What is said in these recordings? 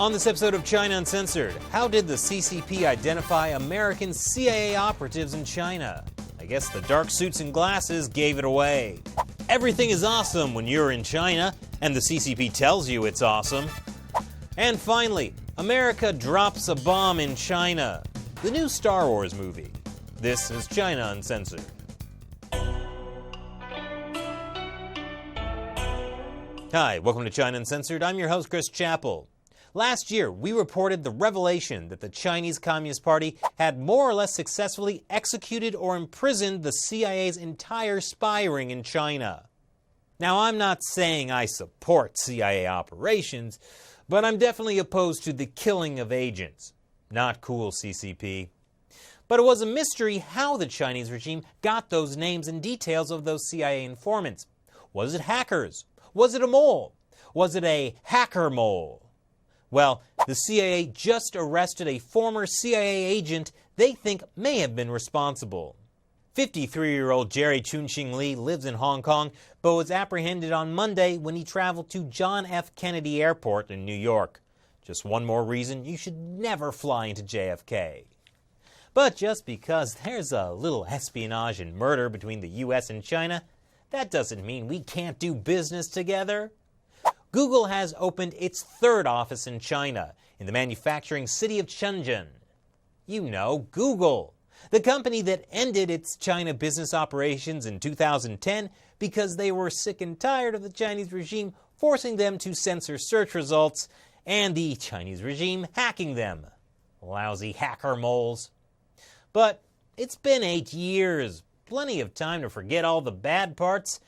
On this episode of China Uncensored, how did the CCP identify American CIA operatives in China? I guess the dark suits and glasses gave it away. Everything is awesome when you're in China, and the CCP tells you it's awesome. And finally, America drops a bomb in China. The new Star Wars movie. This is China Uncensored. Hi, welcome to China Uncensored. I'm your host, Chris Chappell. Last year, we reported the revelation that the Chinese Communist Party had more or less successfully executed or imprisoned the CIA's entire spy ring in China. Now, I'm not saying I support CIA operations, but I'm definitely opposed to the killing of agents. Not cool, CCP. But it was a mystery how the Chinese regime got those names and details of those CIA informants. Was it hackers? Was it a mole? Was it a hacker mole? Well, the CIA just arrested a former CIA agent they think may have been responsible. 53-year-old Jerry Chun-Ching Lee lives in Hong Kong, but was apprehended on Monday when he traveled to John F. Kennedy Airport in New York. Just one more reason you should never fly into JFK. But just because there's a little espionage and murder between the US and China, that doesn't mean we can't do business together. Google has opened its third office in China, in the manufacturing city of Shenzhen. You know, Google, the company that ended its China business operations in 2010 because they were sick and tired of the Chinese regime forcing them to censor search results and the Chinese regime hacking them. Lousy hacker moles. But it's been 8 years, plenty of time to forget all the bad parts.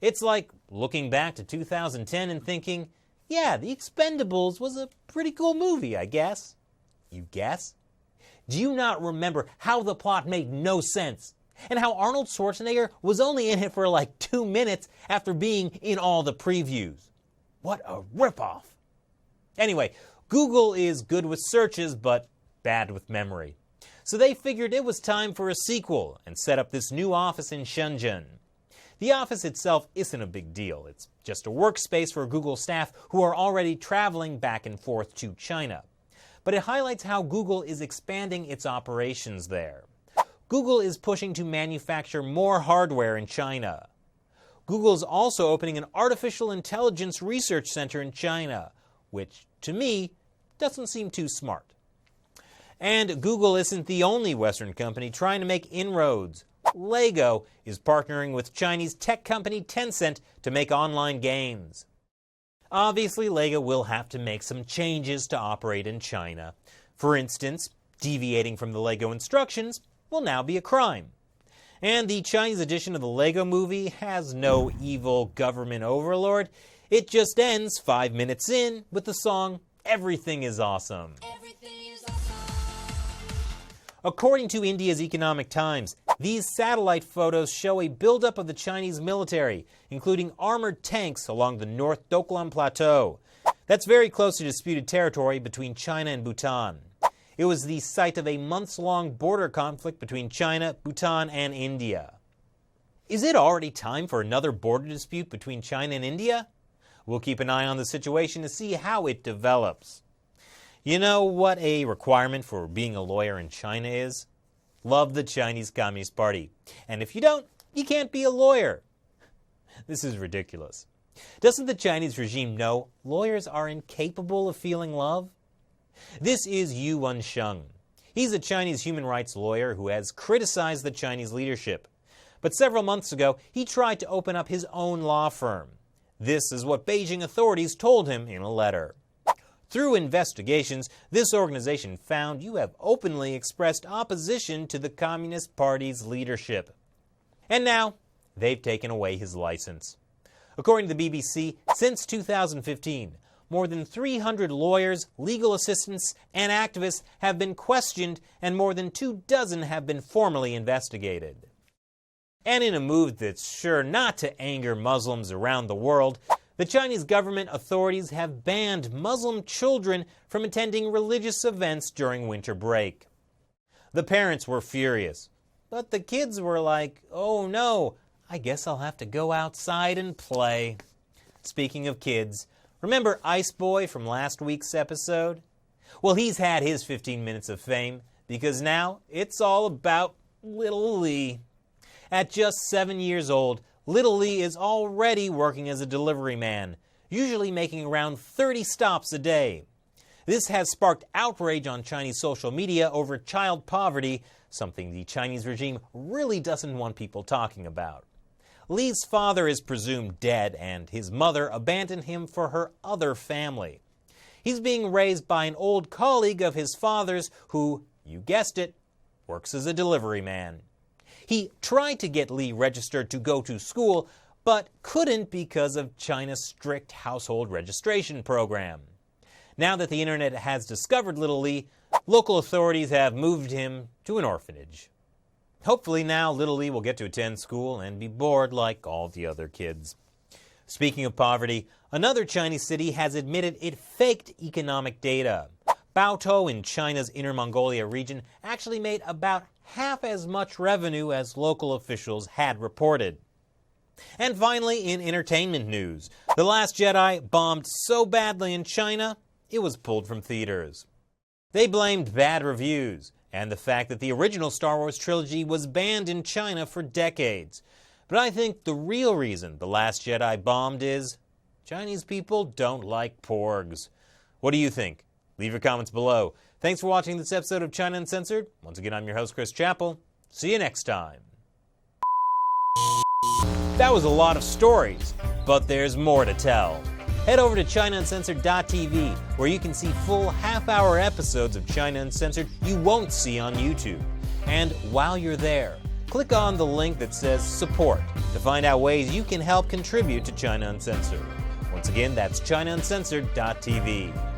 It's like looking back to 2010 and thinking, yeah, The Expendables was a pretty cool movie, I guess. You guess? Do you not remember how the plot made no sense? And how Arnold Schwarzenegger was only in it for like 2 minutes after being in all the previews? What a ripoff. Anyway, Google is good with searches, but bad with memory. So they figured it was time for a sequel and set up this new office in Shenzhen. The office itself isn't a big deal. It's just a workspace for Google staff who are already traveling back and forth to China. But it highlights how Google is expanding its operations there. Google is pushing to manufacture more hardware in China. Google is also opening an artificial intelligence research center in China, which, to me, doesn't seem too smart. And Google isn't the only Western company trying to make inroads. Lego is partnering with Chinese tech company Tencent to make online games. Obviously, Lego will have to make some changes to operate in China. For instance, deviating from the Lego instructions will now be a crime. And the Chinese edition of the Lego movie has no evil government overlord. It just ends 5 minutes in with the song, "Everything is Awesome." Everything is awesome. According to India's Economic Times, these satellite photos show a buildup of the Chinese military, including armored tanks along the North Doklam Plateau. That's very close to disputed territory between China and Bhutan. It was the site of a months-long border conflict between China, Bhutan, and India. Is it already time for another border dispute between China and India? We'll keep an eye on the situation to see how it develops. You know what a requirement for being a lawyer in China is? Love the Chinese Communist Party. And if you don't, you can't be a lawyer. This is ridiculous. Doesn't the Chinese regime know lawyers are incapable of feeling love? This is Yu Wensheng. He's a Chinese human rights lawyer who has criticized the Chinese leadership. But several months ago, he tried to open up his own law firm. This is what Beijing authorities told him in a letter. Through investigations, this organization found you have openly expressed opposition to the Communist Party's leadership. And now, they've taken away his license. According to the BBC, since 2015, more than 300 lawyers, legal assistants, and activists have been questioned, and more than 24 have been formally investigated. And in a move that's sure not to anger Muslims around the world, the Chinese government authorities have banned Muslim children from attending religious events during winter break. The parents were furious, but the kids were like, oh no, I guess I'll have to go outside and play. Speaking of kids, Remember Ice Boy from last week's episode? Well, he's had his 15 minutes of fame because now it's all about Little Lee. At just 7 years old, Little Lee is already working as a delivery man, usually making around 30 stops a day. This has sparked outrage on Chinese social media over child poverty, something the Chinese regime really doesn't want people talking about. Lee's father is presumed dead, and his mother abandoned him for her other family. He's being raised by an old colleague of his father's who, you guessed it, works as a delivery man. He tried to get Lee registered to go to school, but couldn't because of China's strict household registration program. Now that the internet has discovered Little Lee, local authorities have moved him to an orphanage. Hopefully now Little Lee will get to attend school and be bored like all the other kids. Speaking of poverty, another Chinese city has admitted it faked economic data. Baotou in China's Inner Mongolia region actually made about half as much revenue as local officials had reported. And finally, in entertainment news, The Last Jedi bombed so badly in China, it was pulled from theaters. They blamed bad reviews and the fact that the original Star Wars trilogy was banned in China for decades. But I think the real reason The Last Jedi bombed is Chinese people don't like porgs. What do you think? Leave your comments below. Thanks for watching this episode of China Uncensored. Once again, I'm your host, Chris Chappell. See you next time. That was a lot of stories, but there's more to tell. Head over to ChinaUncensored.tv, where you can see full half-hour episodes of China Uncensored you won't see on YouTube. And while you're there, click on the link that says Support to find out ways you can help contribute to China Uncensored. Once again, that's ChinaUncensored.tv.